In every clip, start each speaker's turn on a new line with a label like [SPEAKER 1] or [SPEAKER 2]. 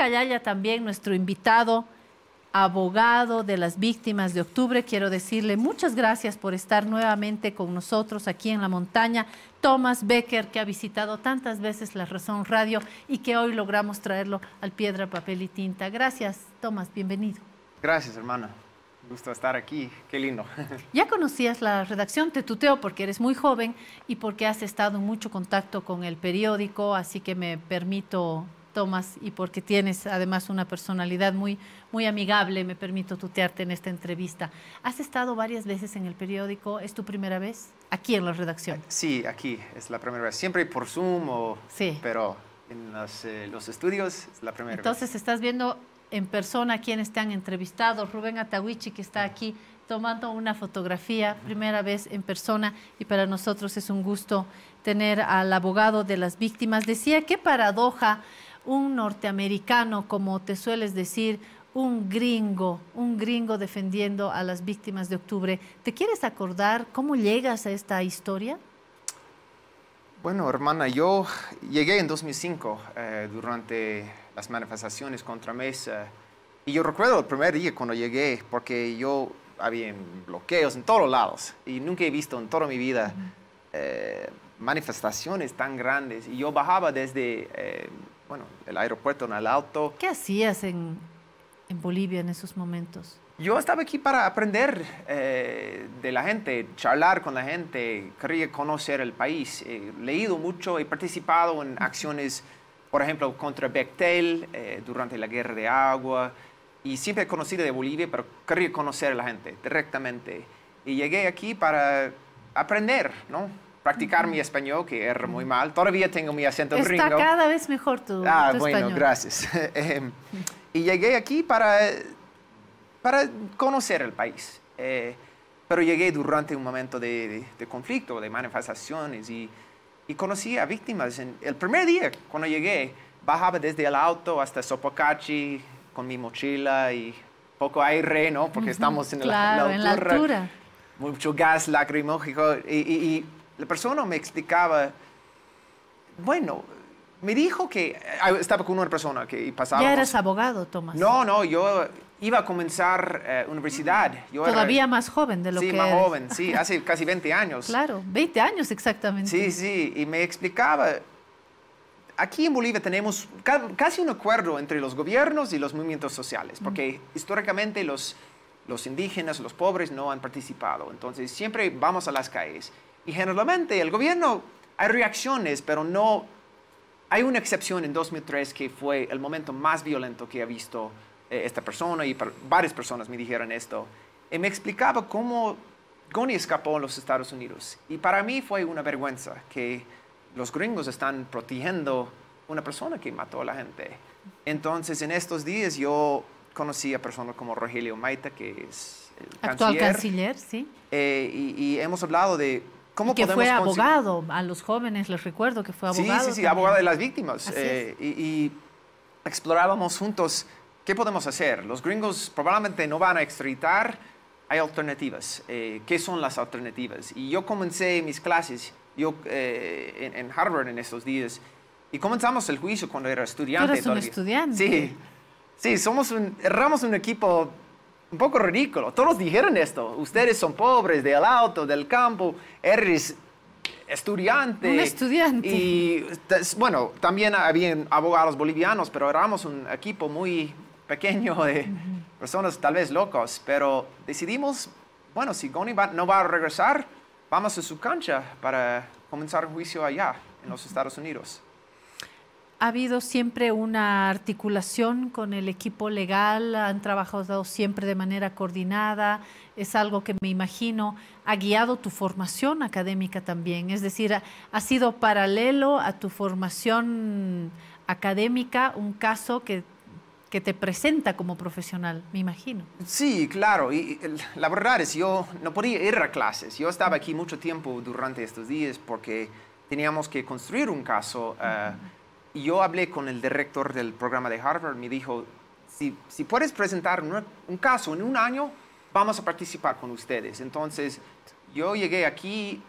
[SPEAKER 1] Callaya también, nuestro invitado, abogado de las víctimas de octubre. Quiero decirle muchas gracias por estar nuevamente con nosotros aquí en La Montaña. Tomás Becker, que ha visitado tantas veces La Razón Radio y que hoy logramos traerlo al Piedra, Papel y Tinta. Gracias, Tomás, bienvenido.
[SPEAKER 2] Gracias, hermana. Gusto estar aquí, qué lindo.
[SPEAKER 1] Ya conocías la redacción, te tuteo porque eres muy joven y porque has estado en mucho contacto con el periódico, así que me permito, Tomás, y porque tienes además una personalidad muy amigable, me permito tutearte en esta entrevista. ¿Has estado varias veces en el periódico? ¿Es tu primera vez aquí en la redacción?
[SPEAKER 2] Sí, aquí es la primera vez. Siempre por Zoom,
[SPEAKER 1] sí,
[SPEAKER 2] pero en los estudios es la primera vez.
[SPEAKER 1] Entonces estás viendo en persona a quienes te han entrevistado. Rubén Atahuichi, que está aquí tomando una fotografía, primera vez en persona, y para nosotros es un gusto tener al abogado de las víctimas. Decía, qué paradoja, un norteamericano, como te sueles decir, un gringo defendiendo a las víctimas de octubre. ¿Te quieres acordar cómo llegas a esta historia?
[SPEAKER 2] Bueno, hermana, yo llegué en 2005 durante las manifestaciones contra Mesa. Y yo recuerdo el primer día cuando llegué, porque yo había bloqueos en todos lados y nunca he visto en toda mi vida manifestaciones tan grandes. Y yo bajaba desde el aeropuerto en el auto.
[SPEAKER 1] ¿Qué hacías en Bolivia en esos momentos?
[SPEAKER 2] Yo estaba aquí para aprender de la gente, charlar con la gente, quería conocer el país. He leído mucho, he participado en acciones, por ejemplo, contra Bechtel durante la guerra de agua. Y siempre he conocido de Bolivia, pero quería conocer a la gente directamente. Y llegué aquí para aprender, ¿no? Practicar mi español, que era muy mal. Todavía tengo mi acento gringo.
[SPEAKER 1] Está cada vez mejor tu
[SPEAKER 2] bueno,
[SPEAKER 1] español.
[SPEAKER 2] Gracias. Y llegué aquí para conocer el país. Pero llegué durante un momento de conflicto, de manifestaciones, y conocí a víctimas. El primer día, cuando llegué, bajaba desde el auto hasta Sopocachi con mi mochila y poco aire, ¿no? Porque estamos en la altura. Mucho gas lacrimógeno. Y la persona me explicaba, bueno, me dijo que estaba con una persona que pasaba.
[SPEAKER 1] ¿Ya eras abogado, Tomás?
[SPEAKER 2] No, yo iba a comenzar universidad.
[SPEAKER 1] Todavía más joven de lo que
[SPEAKER 2] Sí, más joven, sí, hace casi 20 años.
[SPEAKER 1] Claro, 20 años exactamente.
[SPEAKER 2] Sí, y me explicaba, aquí en Bolivia tenemos casi un acuerdo entre los gobiernos y los movimientos sociales, porque históricamente los indígenas, los pobres no han participado, entonces siempre vamos a las calles. Y generalmente el gobierno, hay reacciones, pero no. Hay una excepción en 2003 que fue el momento más violento que ha visto esta persona, y varias personas me dijeron esto. Y me explicaba cómo Goni escapó a los Estados Unidos. Y para mí fue una vergüenza que los gringos están protegiendo a una persona que mató a la gente. Entonces, en estos días yo conocí a personas como Rogelio Maita, que es el
[SPEAKER 1] actual canciller, sí.
[SPEAKER 2] Y hemos hablado de cómo
[SPEAKER 1] que fue abogado, a los jóvenes les recuerdo que fue abogado.
[SPEAKER 2] Sí, abogado de las víctimas. Y explorábamos juntos qué podemos hacer. Los gringos probablemente no van a extraditar, hay alternativas. ¿Qué son las alternativas? Y yo comencé mis clases en Harvard en estos días, y comenzamos el juicio cuando era estudiante.
[SPEAKER 1] ¿Tú eres un estudiante?
[SPEAKER 2] Sí, éramos un equipo un poco ridículo. Todos dijeron esto. Ustedes son pobres, del auto, del campo, eres estudiante.
[SPEAKER 1] Un estudiante.
[SPEAKER 2] Y bueno, también habían abogados bolivianos, pero éramos un equipo muy pequeño de personas tal vez locos. Pero decidimos, bueno, si Goni no va a regresar, vamos a su cancha para comenzar un juicio allá, en los Estados Unidos.
[SPEAKER 1] ¿Ha habido siempre una articulación con el equipo legal? ¿Han trabajado siempre de manera coordinada? Es algo que me imagino ha guiado tu formación académica también. Es decir, ha sido paralelo a tu formación académica un caso que te presenta como profesional, me imagino.
[SPEAKER 2] Sí, claro. Y la verdad es, yo no podía ir a clases. Yo estaba aquí mucho tiempo durante estos días porque teníamos que construir un caso. Y yo hablé con el director del programa de Harvard, me dijo, si puedes presentar un caso en un año, vamos a participar con ustedes. Entonces, yo llegué aquí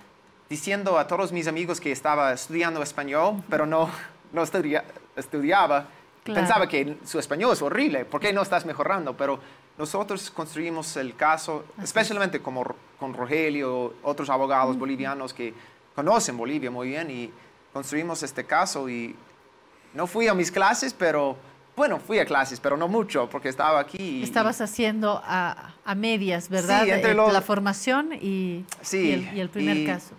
[SPEAKER 2] diciendo a todos mis amigos que estaba estudiando español, pero no estudiaba, pensaba que su español es horrible, ¿por qué no estás mejorando? Pero nosotros construimos el caso, especialmente como con Rogelio, otros abogados bolivianos que conocen Bolivia muy bien, y construimos este caso. Y no fui a mis clases, pero bueno, fui a clases, pero no mucho, porque estaba aquí.
[SPEAKER 1] Estabas haciendo a medias, ¿verdad?
[SPEAKER 2] Sí, entre
[SPEAKER 1] la formación y el primer caso.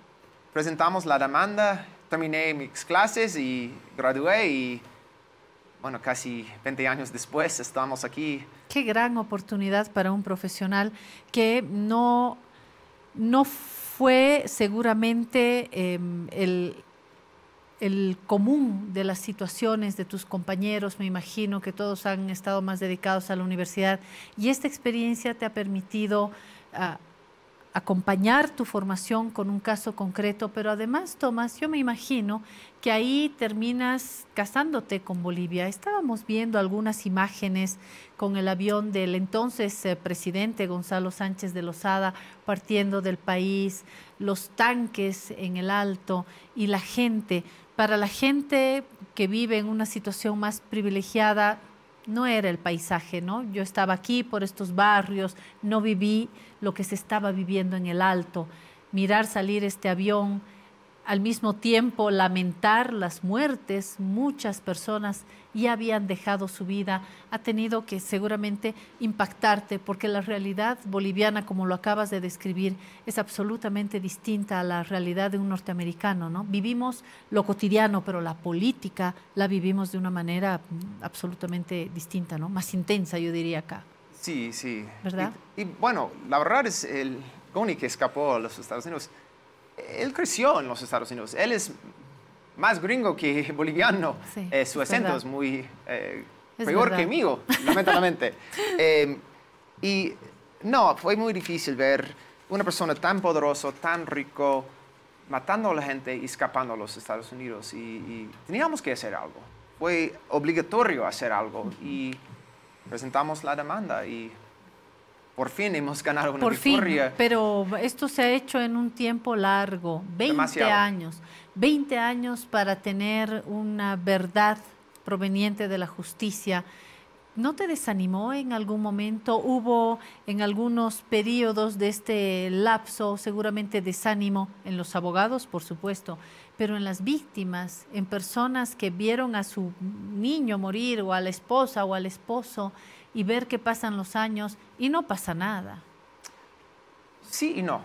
[SPEAKER 2] Presentamos la demanda, terminé mis clases y gradué, y bueno, casi 20 años después estamos aquí.
[SPEAKER 1] Qué gran oportunidad para un profesional que no fue seguramente el común de las situaciones de tus compañeros. Me imagino que todos han estado más dedicados a la universidad, y esta experiencia te ha permitido acompañar tu formación con un caso concreto, pero además, Tomás, yo me imagino que ahí terminas casándote con Bolivia. Estábamos viendo algunas imágenes con el avión del entonces presidente Gonzalo Sánchez de Lozada partiendo del país, los tanques en el alto y la gente. Para la gente que vive en una situación más privilegiada, no era el paisaje, ¿no? Yo estaba aquí por estos barrios, no viví lo que se estaba viviendo en el alto. Mirar salir este avión, al mismo tiempo lamentar las muertes, muchas personas ya habían dejado su vida, ha tenido que seguramente impactarte, porque la realidad boliviana, como lo acabas de describir, es absolutamente distinta a la realidad de un norteamericano, ¿no? Vivimos lo cotidiano, pero la política la vivimos de una manera absolutamente distinta, ¿no? Más intensa, yo diría acá.
[SPEAKER 2] Sí, sí.
[SPEAKER 1] ¿Verdad?
[SPEAKER 2] Y bueno, la verdad es el Goni que escapó a los Estados Unidos. Él creció en los Estados Unidos. Él es más gringo que boliviano.
[SPEAKER 1] Sí,
[SPEAKER 2] su acento
[SPEAKER 1] verdad.
[SPEAKER 2] es muy
[SPEAKER 1] Es
[SPEAKER 2] peor
[SPEAKER 1] verdad.
[SPEAKER 2] que mío, lamentablemente. Y no, fue muy difícil ver una persona tan poderosa, tan rico, matando a la gente y escapando a los Estados Unidos. Y teníamos que hacer algo. Fue obligatorio hacer algo. Y presentamos la demanda y por fin hemos ganado una
[SPEAKER 1] Por fin,
[SPEAKER 2] victoria.
[SPEAKER 1] pero esto se ha hecho en un tiempo largo, 20
[SPEAKER 2] Demasiado.
[SPEAKER 1] años, 20 años para tener una verdad proveniente de la justicia. ¿No te desanimó en algún momento? ¿Hubo en algunos periodos de este lapso seguramente desánimo en los abogados, por supuesto, pero en las víctimas, en personas que vieron a su niño morir, o a la esposa o al esposo, y ver que pasan los años y no pasa nada?
[SPEAKER 2] Sí y no.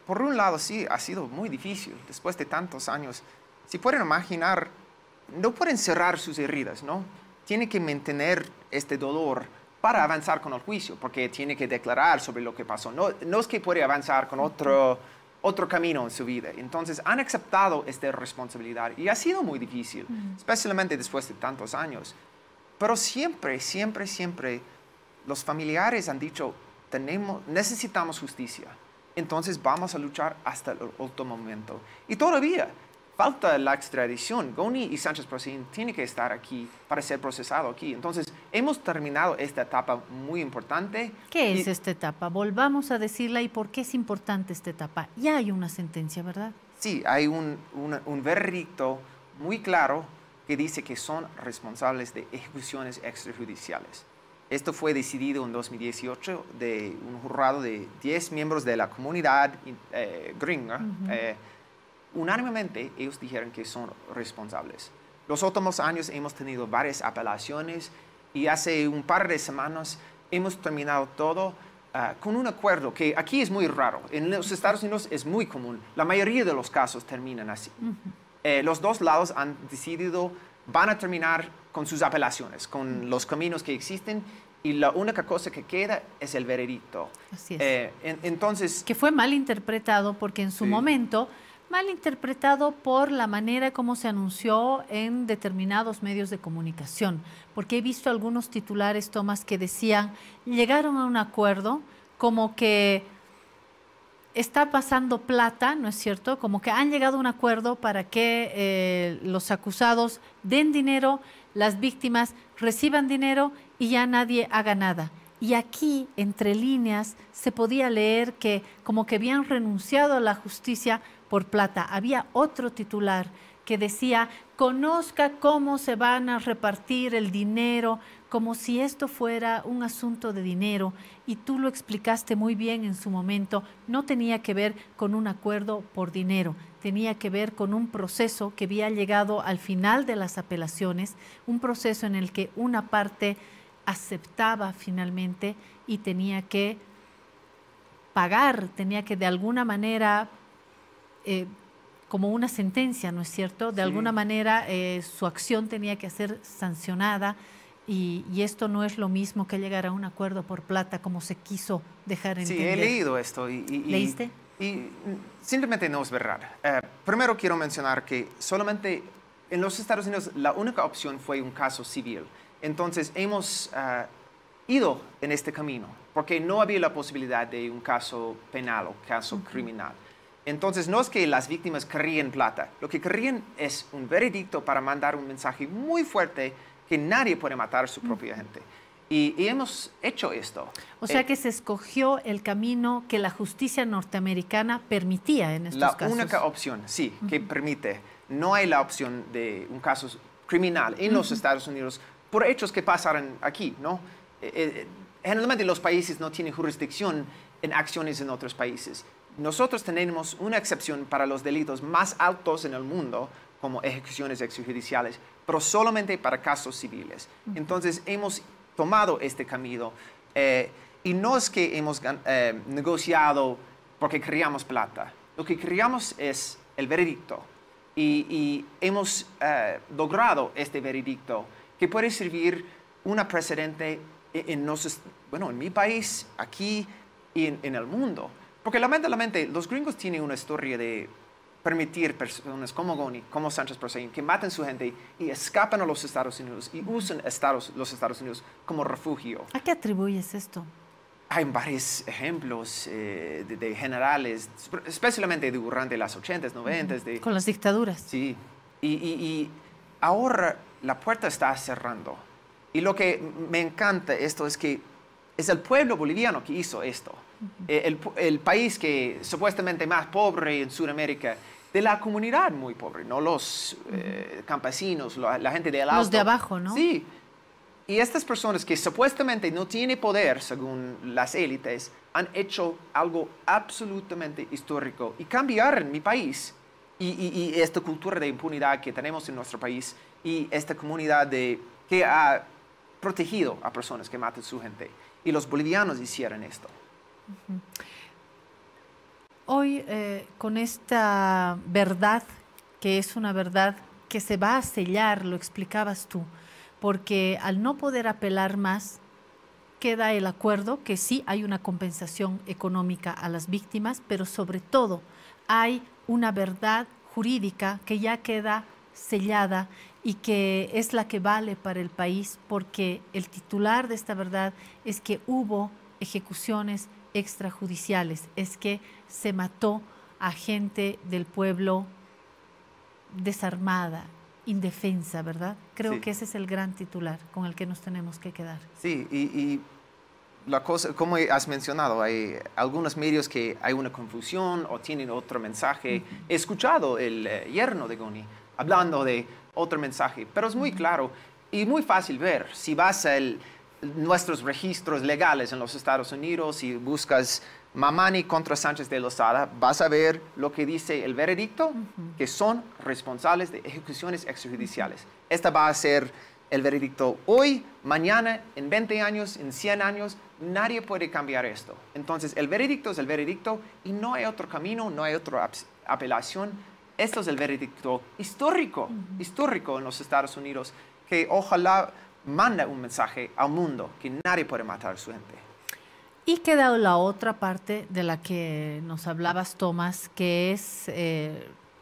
[SPEAKER 2] Por un lado, sí, ha sido muy difícil después de tantos años. Si pueden imaginar, no pueden cerrar sus heridas, ¿no? Tiene que mantener este dolor para avanzar con el juicio, porque tiene que declarar sobre lo que pasó. No es que puede avanzar con otro camino en su vida. Entonces, han aceptado esta responsabilidad y ha sido muy difícil, especialmente después de tantos años. Pero siempre, siempre, siempre los familiares han dicho, necesitamos justicia. Entonces vamos a luchar hasta el último momento. Y todavía falta la extradición. Goni y Sánchez Procín tienen que estar aquí para ser procesado aquí. Entonces hemos terminado esta etapa muy importante.
[SPEAKER 1] ¿Qué es esta etapa? Volvamos a decirla, y por qué es importante esta etapa. Ya hay una sentencia, ¿verdad?
[SPEAKER 2] Sí, hay un veredicto muy claro que dice que son responsables de ejecuciones extrajudiciales. Esto fue decidido en 2018 de un jurado de 10 miembros de la comunidad gringa. Unánimemente, ellos dijeron que son responsables. Los últimos años hemos tenido varias apelaciones, y hace un par de semanas hemos terminado todo con un acuerdo que aquí es muy raro. En los Estados Unidos es muy común. La mayoría de los casos terminan así. Los dos lados han decidido, van a terminar con sus apelaciones, con los caminos que existen, y la única cosa que queda es el veredicto.
[SPEAKER 1] Así es.
[SPEAKER 2] Entonces,
[SPEAKER 1] Que fue mal interpretado, porque en su momento, mal interpretado por la manera como se anunció en determinados medios de comunicación, porque he visto algunos titulares, Tomás, que decían, llegaron a un acuerdo, como que está pasando plata, ¿no es cierto? Como que han llegado a un acuerdo para que los acusados den dinero, las víctimas reciban dinero y ya nadie haga nada. Y aquí, entre líneas, se podía leer que como que habían renunciado a la justicia por plata. Había otro titular que decía, conozca cómo se van a repartir el dinero, como si esto fuera un asunto de dinero, y tú lo explicaste muy bien en su momento, no tenía que ver con un acuerdo por dinero, tenía que ver con un proceso que había llegado al final de las apelaciones, un proceso en el que una parte aceptaba finalmente y tenía que pagar, tenía que de alguna manera, como una sentencia, ¿no es cierto? De alguna manera su acción tenía que ser sancionada y esto no es lo mismo que llegar a un acuerdo por plata como se quiso dejar entender.
[SPEAKER 2] Sí, he leído esto.
[SPEAKER 1] ¿Leíste?
[SPEAKER 2] Y simplemente no es verdad. Primero quiero mencionar que solamente en los Estados Unidos la única opción fue un caso civil. Entonces hemos ido en este camino porque no había la posibilidad de un caso penal o caso criminal. Entonces no es que las víctimas querían plata, lo que querían es un veredicto para mandar un mensaje muy fuerte que nadie puede matar a su propia gente. Y hemos hecho esto.
[SPEAKER 1] O sea que se escogió el camino que la justicia norteamericana permitía en estos casos.
[SPEAKER 2] La única opción, sí, que permite. No hay la opción de un caso criminal en los Estados Unidos por hechos que pasaron aquí, ¿no? Generalmente los países no tienen jurisdicción en acciones en otros países. Nosotros tenemos una excepción para los delitos más altos en el mundo, como ejecuciones extrajudiciales, pero solamente para casos civiles. Entonces hemos tomado este camino y no es que hemos negociado porque queríamos plata. Lo que queríamos es el veredicto y hemos logrado este veredicto que puede servir una precedente en mi país, aquí y en el mundo. Porque lamentablemente los gringos tienen una historia de permitir personas como Goni, como Sánchez Prosein, que maten a su gente y escapan a los Estados Unidos y usan los Estados Unidos como refugio.
[SPEAKER 1] ¿A qué atribuyes esto?
[SPEAKER 2] Hay varios ejemplos de generales, especialmente durante las 80s, 90s.
[SPEAKER 1] Con las dictaduras.
[SPEAKER 2] Sí. Y ahora la puerta está cerrando. Y lo que me encanta esto es que es el pueblo boliviano que hizo esto. El país que supuestamente más pobre en Sudamérica, de la comunidad muy pobre, no los campesinos, la gente de alto.
[SPEAKER 1] Los de abajo, ¿no?
[SPEAKER 2] Sí. Y estas personas que supuestamente no tienen poder, según las élites, han hecho algo absolutamente histórico y cambiaron mi país y esta cultura de impunidad que tenemos en nuestro país y esta comunidad que ha protegido a personas que matan a su gente. Y los bolivianos hicieron esto.
[SPEAKER 1] Hoy, con esta verdad, que es una verdad que se va a sellar, lo explicabas tú, porque al no poder apelar más, queda el acuerdo que sí hay una compensación económica a las víctimas, pero sobre todo hay una verdad jurídica que ya queda sellada y que es la que vale para el país, porque el titular de esta verdad es que hubo ejecuciones extrajudiciales, es que se mató a gente del pueblo desarmada, indefensa, ¿verdad? Creo que ese es el gran titular con el que nos tenemos que quedar.
[SPEAKER 2] Sí, y la cosa, como has mencionado, hay algunos medios que hay una confusión o tienen otro mensaje. He escuchado el yerno de Goni hablando de otro mensaje, pero es muy claro y muy fácil ver. Si vas a nuestros registros legales en los Estados Unidos y buscas Mamani contra Sánchez de Lozada, vas a ver lo que dice el veredicto, que son responsables de ejecuciones extrajudiciales. Esta va a ser el veredicto hoy, mañana, en 20 años, en 100 años. Nadie puede cambiar esto. Entonces, el veredicto es el veredicto y no hay otro camino, no hay otra apelación. Esto es el veredicto histórico en los Estados Unidos, que ojalá manda un mensaje al mundo que nadie puede matar a su gente.
[SPEAKER 1] Y queda la otra parte de la que nos hablabas, Tomás, que es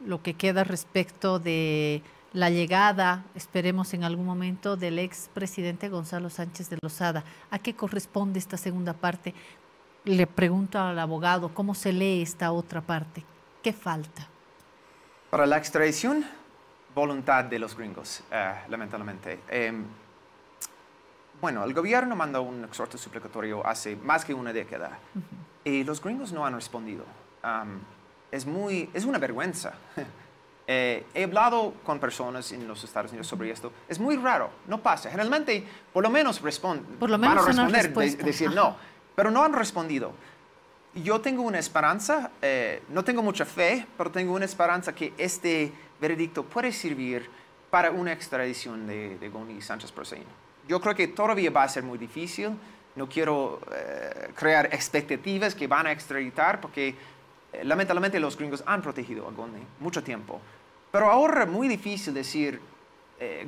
[SPEAKER 1] lo que queda respecto de la llegada, esperemos en algún momento, del expresidente Gonzalo Sánchez de Lozada. ¿A qué corresponde esta segunda parte? Le pregunto al abogado, ¿cómo se lee esta otra parte? ¿Qué falta?
[SPEAKER 2] Para la extradición, voluntad de los gringos, lamentablemente. Bueno, el gobierno mandó un exhorto suplicatorio hace más que una década y los gringos no han respondido. Es una vergüenza He hablado con personas en los Estados Unidos sobre esto. Es muy raro, no pasa. Generalmente, por lo menos van a responder, decir no, pero no han respondido. Yo tengo una esperanza, no tengo mucha fe, pero tengo una esperanza que este veredicto puede servir para una extradición de Goni Sánchez Proseino. Yo creo que todavía va a ser muy difícil. No quiero crear expectativas que van a extraditar porque lamentablemente los gringos han protegido a Goni mucho tiempo. Pero ahora es muy difícil decir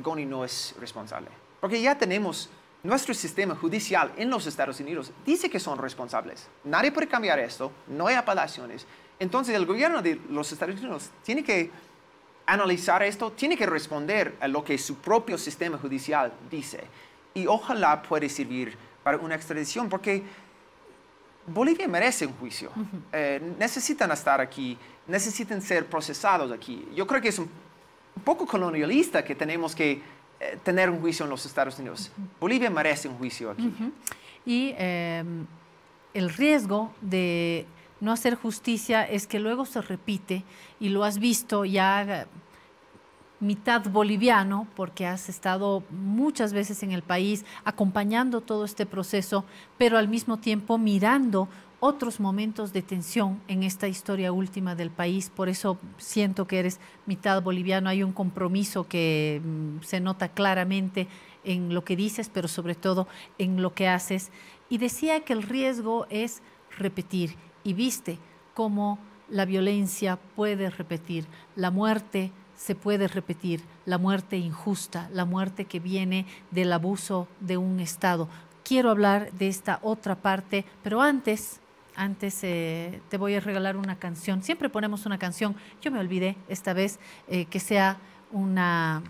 [SPEAKER 2] Goni no es responsable. Porque ya tenemos nuestro sistema judicial en los Estados Unidos dice que son responsables. Nadie puede cambiar esto, no hay apelaciones. Entonces el gobierno de los Estados Unidos tiene que analizar esto, tiene que responder a lo que su propio sistema judicial dice. Y ojalá pueda servir para una extradición, porque Bolivia merece un juicio. Necesitan estar aquí, necesitan ser procesados aquí. Yo creo que es un poco colonialista que tenemos que tener un juicio en los Estados Unidos. Bolivia merece un juicio aquí.
[SPEAKER 1] Y el riesgo de no hacer justicia es que luego se repite, y lo has visto ya mitad boliviano, porque has estado muchas veces en el país acompañando todo este proceso, pero al mismo tiempo mirando otros momentos de tensión en esta historia última del país. Por eso siento que eres mitad boliviano. Hay un compromiso que se nota claramente en lo que dices, pero sobre todo en lo que haces. Y decía que el riesgo es repetir. Y viste cómo la violencia puede repetir, la muerte se puede repetir, la muerte injusta, la muerte que viene del abuso de un Estado. Quiero hablar de esta otra parte, pero antes te voy a regalar una canción. Siempre ponemos una canción, yo me olvidé esta vez que sea una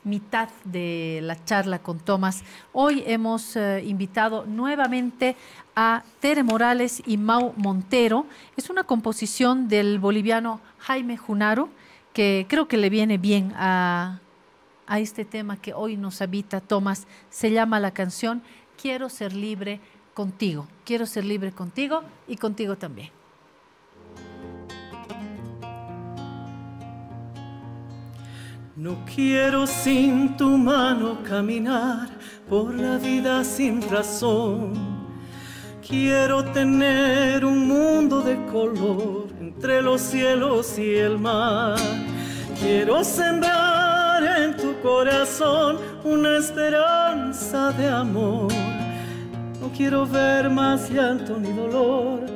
[SPEAKER 1] mitad de la charla con Tomás. Hoy hemos invitado nuevamente a Tere Morales y Mau Montero. Es una composición del boliviano Jaime Junaro, que creo que le viene bien a este tema que hoy nos habita, Tomás. Se llama la canción Quiero ser libre contigo. Quiero ser libre contigo y contigo también.
[SPEAKER 3] No quiero sin tu mano caminar por la vida sin razón. Quiero tener un mundo de color entre los cielos y el mar. Quiero sembrar en tu corazón una esperanza de amor. No quiero ver más llanto ni dolor.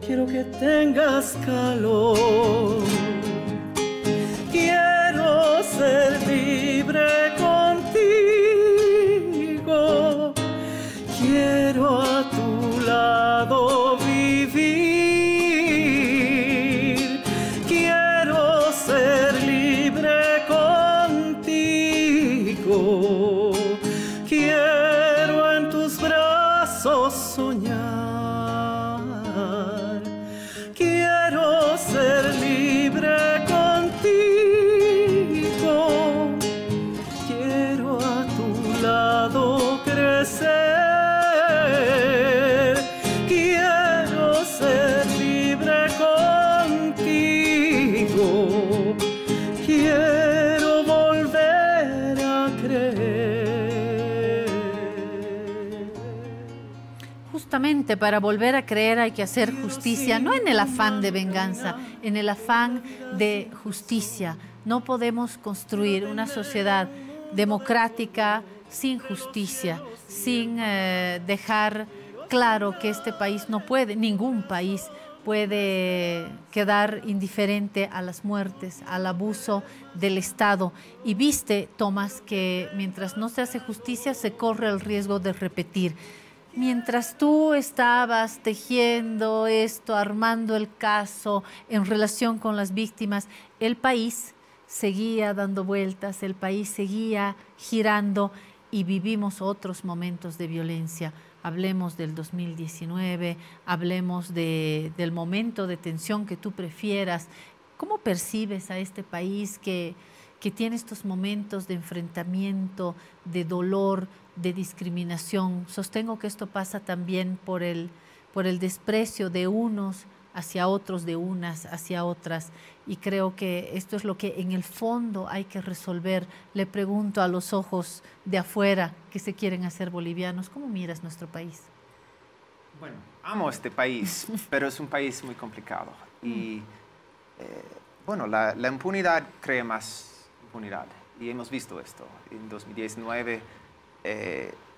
[SPEAKER 3] Quiero que tengas calor. Quiero ser libre contigo. Quiero a tu lado vivir. Quiero ser libre contigo. Quiero en tus brazos soñar. Quiero ser libre contigo. Quiero a tu lado crecer. Quiero ser libre contigo. Quiero volver a creer.
[SPEAKER 1] Justamente para volver a creer hay que hacer justicia, no en el afán de venganza, en el afán de justicia. No podemos construir una sociedad democrática sin justicia, sin dejar claro que este país no puede, ningún país puede quedar indiferente a las muertes, al abuso del Estado. Y viste, Tomás, que mientras no se hace justicia se corre el riesgo de repetir. Mientras tú estabas tejiendo esto, armando el caso en relación con las víctimas, el país seguía dando vueltas, el país seguía girando y vivimos otros momentos de violencia. Hablemos del 2019, hablemos del momento de tensión que tú prefieras. ¿Cómo percibes a este país que tiene estos momentos de enfrentamiento, de dolor, de discriminación? Sostengo que esto pasa también por el desprecio de unos hacia otros de unas, hacia otras. Y creo que esto es lo que en el fondo hay que resolver. Le pregunto a los ojos de afuera que se quieren hacer bolivianos, ¿cómo miras nuestro país?
[SPEAKER 2] Bueno, amo este país, pero es un país muy complicado. Y bueno, la impunidad crea más impunidad. Y hemos visto esto en 2019.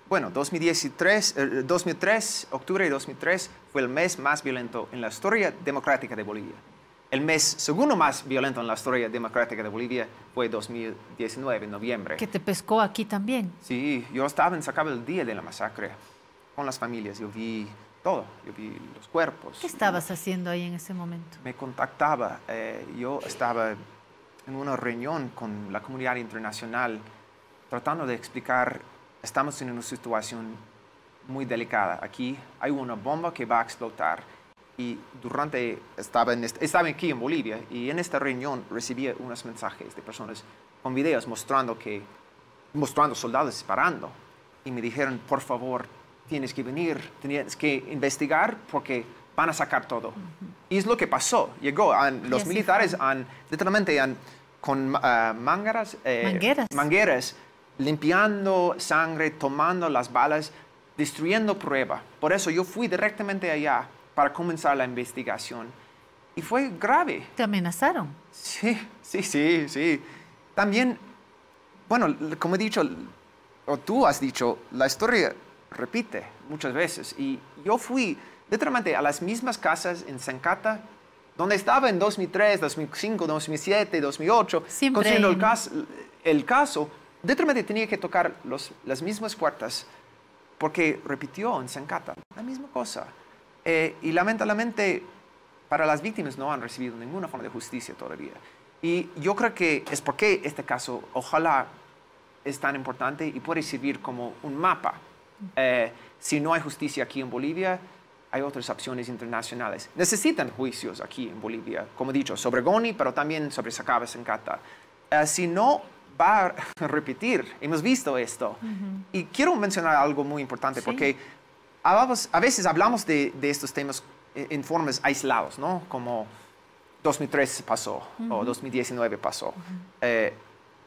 [SPEAKER 2] Bueno, 2003, octubre de 2003 fue el mes más violento en la historia democrática de Bolivia. El mes segundo más violento en la historia democrática de Bolivia fue 2019, en noviembre.
[SPEAKER 1] ¿Que te pescó aquí también?
[SPEAKER 2] Sí, yo estaba en Sacaba el día de la masacre con las familias. Yo vi todo, yo vi los cuerpos.
[SPEAKER 1] ¿Qué estabas haciendo ahí en ese momento?
[SPEAKER 2] Me contactaba, yo estaba en una reunión con la comunidad internacional tratando de explicar, estamos en una situación muy delicada. Aquí hay una bomba que va a explotar. Y estaba aquí en Bolivia y en esta reunión recibía unos mensajes de personas con videos mostrando soldados disparando. Y me dijeron, por favor, tienes que venir, tienes que investigar porque van a sacar todo. Y es lo que pasó. Los militares literalmente con mangueras limpiando sangre, tomando las balas, destruyendo prueba. Por eso yo fui directamente allá para comenzar la investigación. Y fue grave.
[SPEAKER 1] ¿Te amenazaron?
[SPEAKER 2] Sí. También, bueno, como he dicho, o tú has dicho, la historia repite muchas veces. Y yo fui literalmente a las mismas casas en Zancata, donde estaba en 2003, 2005, 2007, 2008, conociendo el caso. Literalmente tenía que tocar las mismas puertas, porque repitió en Zancata la misma cosa. Y lamentablemente para las víctimas no han recibido ninguna forma de justicia todavía. Y yo creo que es porque este caso, ojalá, es tan importante y puede servir como un mapa. Si no hay justicia aquí en Bolivia, hay otras opciones internacionales. Necesitan juicios aquí en Bolivia, como he dicho, sobre Goni, pero también sobre Sacaba, Zancata. Si no, va a repetir. Hemos visto esto. Y quiero mencionar algo muy importante, porque a veces hablamos de estos temas en formas aislados, ¿no? Como 2003 pasó o 2019 pasó.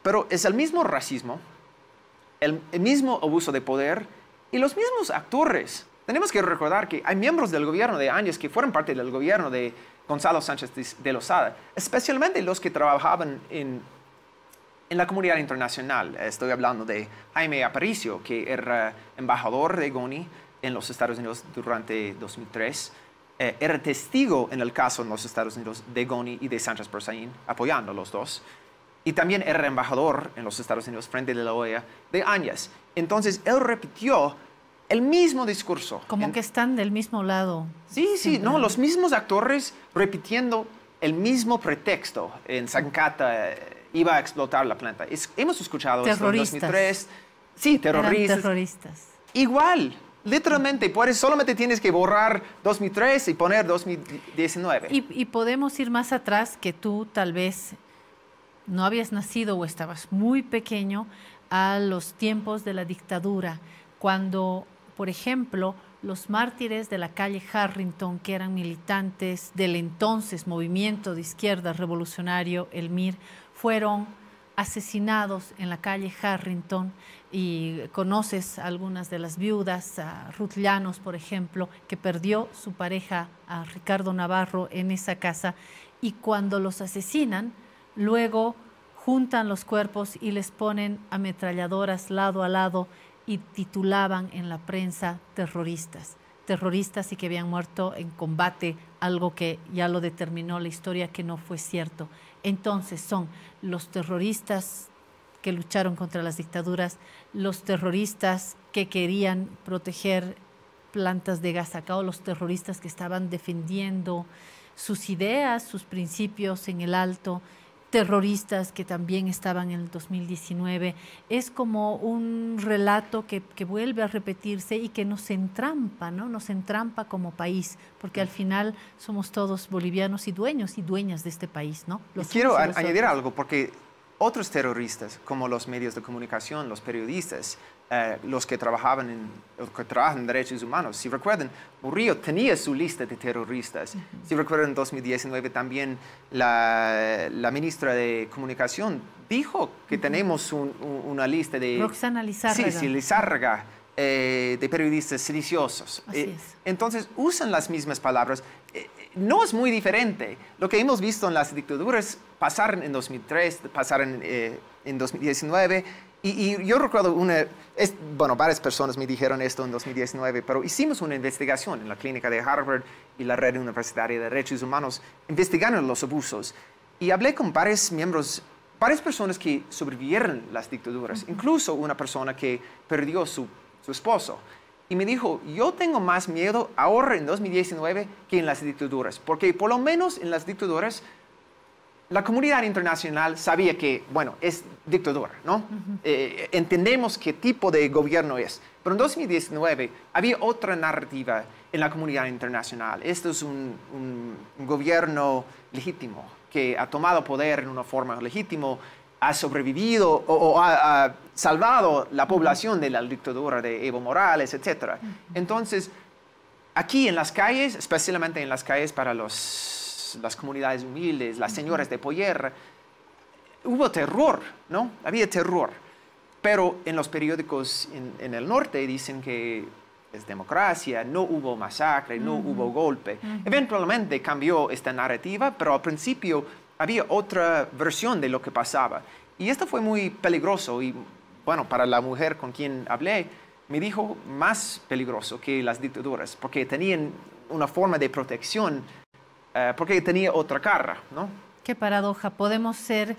[SPEAKER 2] Pero es el mismo racismo, el mismo abuso de poder y los mismos actores. Tenemos que recordar que hay miembros del gobierno de Áñez que fueron parte del gobierno de Gonzalo Sánchez de Lozada, especialmente los que trabajaban en la comunidad internacional. Estoy hablando de Jaime Aparicio, que era embajador de Goni en los Estados Unidos durante 2003. Era testigo en el caso en los Estados Unidos de Goni y de Sánchez Berzaín, apoyando a los dos. Y también era embajador en los Estados Unidos frente a la OEA de Áñez. Entonces, él repitió el mismo discurso.
[SPEAKER 1] Como que están del mismo lado.
[SPEAKER 2] Sí, no, los mismos actores repitiendo el mismo pretexto. En Zancata iba a explotar la planta. Hemos escuchado esto en 2003. Sí, terroristas.
[SPEAKER 1] Eran terroristas.
[SPEAKER 2] Igual. Literalmente, solamente tienes que borrar 2003 y poner 2019.
[SPEAKER 1] Y podemos ir más atrás, que tú tal vez no habías nacido o estabas muy pequeño a los tiempos de la dictadura, cuando, por ejemplo, los mártires de la calle Harrington, que eran militantes del entonces Movimiento de Izquierda Revolucionario, el MIR, fueron asesinados en la calle Harrington. Y conoces a algunas de las viudas, a Ruth Llanos, por ejemplo, que perdió su pareja, a Ricardo Navarro, en esa casa. Y cuando los asesinan, luego juntan los cuerpos y les ponen ametralladoras lado a lado y titulaban en la prensa terroristas y que habían muerto en combate, algo que ya lo determinó la historia que no fue cierto. Entonces son los terroristas que lucharon contra las dictaduras, los terroristas que querían proteger plantas de gas acá, o los terroristas que estaban defendiendo sus ideas, sus principios en el alto, terroristas que también estaban en el 2019. Es como un relato que vuelve a repetirse y que nos entrampa, ¿no? Nos entrampa como país, porque al final somos todos bolivianos y dueños y dueñas de este país, ¿no?
[SPEAKER 2] Y quiero añadir algo, porque otros terroristas, como los medios de comunicación, los periodistas, los que trabajan en derechos humanos. Si recuerdan, Murillo tenía su lista de terroristas. Si recuerdan, en 2019 también la ministra de Comunicación dijo que tenemos una lista de...
[SPEAKER 1] Roxana Lizárraga.
[SPEAKER 2] Sí, Lizárraga, de periodistas sediciosos.
[SPEAKER 1] Así es.
[SPEAKER 2] Entonces, usan las mismas palabras. No es muy diferente. Lo que hemos visto en las dictaduras pasaron en 2003, pasaron en 2019. Y yo recuerdo varias personas me dijeron esto en 2019, pero hicimos una investigación en la clínica de Harvard y la Red Universitaria de Derechos Humanos, investigando los abusos. Y hablé con varias personas que sobrevivieron las dictaduras, incluso una persona que perdió su esposo. Y me dijo, yo tengo más miedo ahora en 2019 que en las dictaduras, porque por lo menos en las dictaduras la comunidad internacional sabía que, bueno, es dictadura, ¿no? Entendemos qué tipo de gobierno es. Pero en 2019 había otra narrativa en la comunidad internacional. Esto es un gobierno legítimo que ha tomado poder en una forma legítima, ha sobrevivido o ha salvado la población de la dictadura de Evo Morales, etc. Entonces, aquí en las calles, especialmente en las calles para las comunidades humildes, las señoras de poder, hubo terror, ¿no? Había terror. Pero en los periódicos en el norte dicen que es democracia, no hubo masacre, no hubo golpe. Eventualmente cambió esta narrativa, pero al principio había otra versión de lo que pasaba. Y esto fue muy peligroso. Y bueno, para la mujer con quien hablé, me dijo más peligroso que las dictaduras, porque tenían una forma de protección, porque tenía otra cara, ¿no?
[SPEAKER 1] Qué paradoja. Podemos ser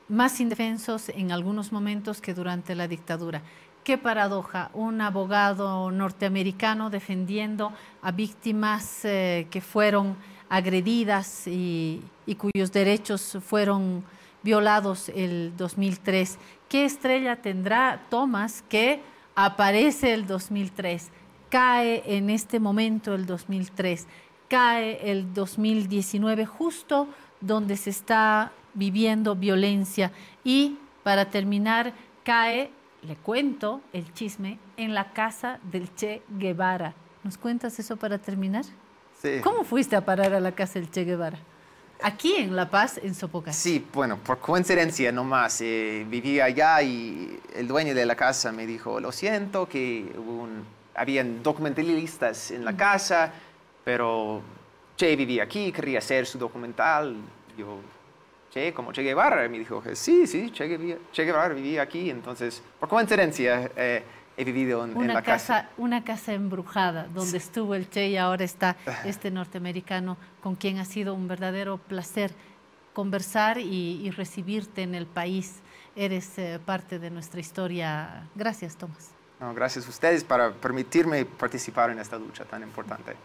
[SPEAKER 1] más indefensos en algunos momentos que durante la dictadura. Qué paradoja. Un abogado norteamericano defendiendo a víctimas que fueron agredidas y cuyos derechos fueron violados el 2003. ¿Qué estrella tendrá Thomas que aparece el 2003? Cae en este momento el 2003. Cae el 2019 justo donde se está viviendo violencia. Y para terminar, cae, le cuento el chisme, en la casa del Che Guevara. ¿Nos cuentas eso para terminar?
[SPEAKER 2] Sí.
[SPEAKER 1] ¿Cómo fuiste a parar a la casa del Che Guevara? Aquí en La Paz, en Sopocatépetl.
[SPEAKER 2] Sí, bueno, por coincidencia nomás. Vivía allá y el dueño de la casa me dijo, lo siento, que habían documentalistas en la casa, pero Che vivía aquí, quería hacer su documental. Yo, Che, ¿como Che Guevara? Y me dijo, sí, Che Guevara vivía aquí. Entonces, por coincidencia, he vivido en la casa.
[SPEAKER 1] Una casa embrujada, donde estuvo el Che y ahora está este norteamericano con quien ha sido un verdadero placer conversar y recibirte en el país. Eres parte de nuestra historia. Gracias, Thomas.
[SPEAKER 2] No, gracias a ustedes por permitirme participar en esta lucha tan importante.